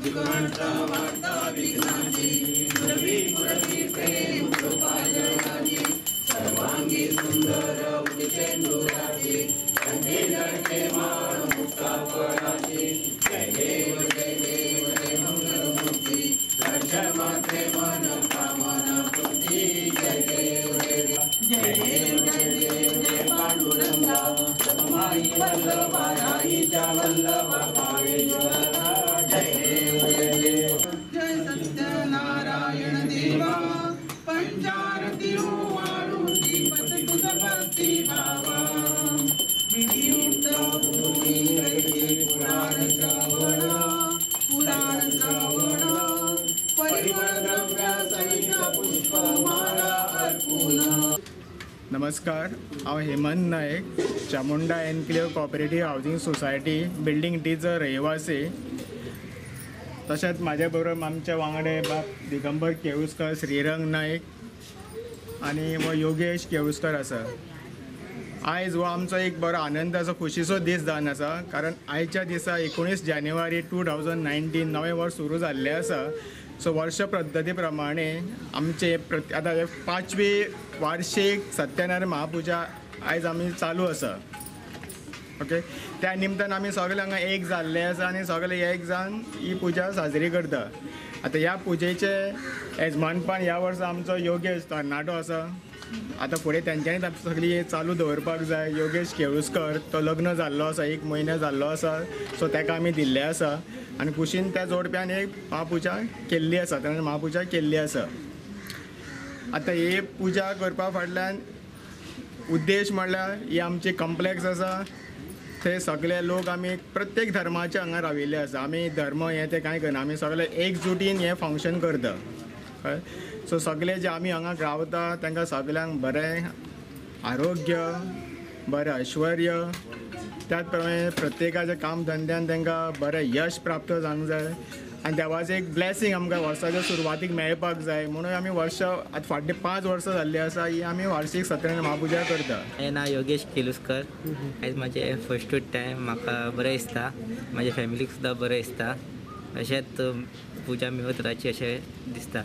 विघ्नांचा वार्ता विघ्नाची मुरवी मुरवी प्रेम कृपा जगाची सर्वांगी सुंदर उदितेंदुराची कंठी लढते माळ मुक्ता फळाची जय देव जय मंगलमूर्ती दर्शन मात्रे मन कामना पूर्ती जय देव जय देव जय पांडुरंगा माई वल्लभाईच्या वल्लभ भावेश्वरा जय देव जय सत्यनारायण देवा पंचारती वाळूची पत तुझ भक्ती भावा विधियुक्त भूमी हरिते पुराण श्रवण परिमळ द्रव्य सहित पुष्पमाळा अर्पून। नमस्कार, हांव Hemant Nayak, Chamunda enclave cooperative housing society building डीचो रहिवासी। तशेंच म्हाजे बरोबर आमचे वांगडे बाब दिगंबर केळुस्कर, श्रीरंग नायक आनी हो योगेश केळुस्कर आसा। आयज हो आमचो एक बरो आनंदाचो खुशीचो दीस जावन आसा, कारण आयच्या दिसा 19 जानेवारी 2019 नवें वर्स सुरू जाल्लें आसा। सो वर्ष पद्दती प्रमाणे आमचे आतां 5वी वार्षिक सत्यनारायण महापुजा आयज आमी चालू आसा। ओके, त्या निमतान आमी सगळे हांगा एक जाल्ले आसा आनी सगळे एक जावन ही पुजा साजरी करता। आतां ह्या पुजेचे येजमानपण ह्या वर्सा आमचो योगेश तरनाटो आसा। आतां फुडें तेंच्यांनी सगळी चालू दवरपाक जाय। योगेश केळुस्कर तो लग्न जाल्लो आसा, 1 म्हयनो जाल्लो आसा, सो ताका आमी दिल्ले आसा आनी कुशीन त्या जोडप्यान एक महापुजा केल्ली आसा, ताणें महापुजा केल्ली आसा। आतां ही पुजा करपा फाटल्यान उद्देश म्हणल्यार ही आमची कॉम्प्लेक्स आसा, थंय सगळे लोक आमी प्रत्येक धर्माचे हांगा राविल्ले आसा। आमी धर्म हें तें कांय करना, आमी सगळे एकजुटीन हें फंक्शन करता कळ्ळें। सो सगळे जे आमी हांगा रावता तांकां सगल्यांक बरें आरोग्य, बरें ऐश्वर्य, त्याच प्रमाणे प्रत्येकाच्या काम धंद्यान तांकां बरें यश प्राप्त जावंक जाय आनी देवाचें एक ब्लेसींग आमकां वर्साच्या सुरवातीक मेळपाक जाय म्हणून आमी वर्स आतां फाटलीं 5 वर्सां जाल्लीं आसा ही आमी वार्षिक सत्यनारायण महापुजा करता। हांवें नांव योगेश केळुस्कर। आयज म्हाजें फर्स्टूच टायम, म्हाका बरें दिसता, म्हाज्या फॅमिलीक सुद्दां बरें दिसता। अशेंच पुजा मेळत रावची अशें दिसता।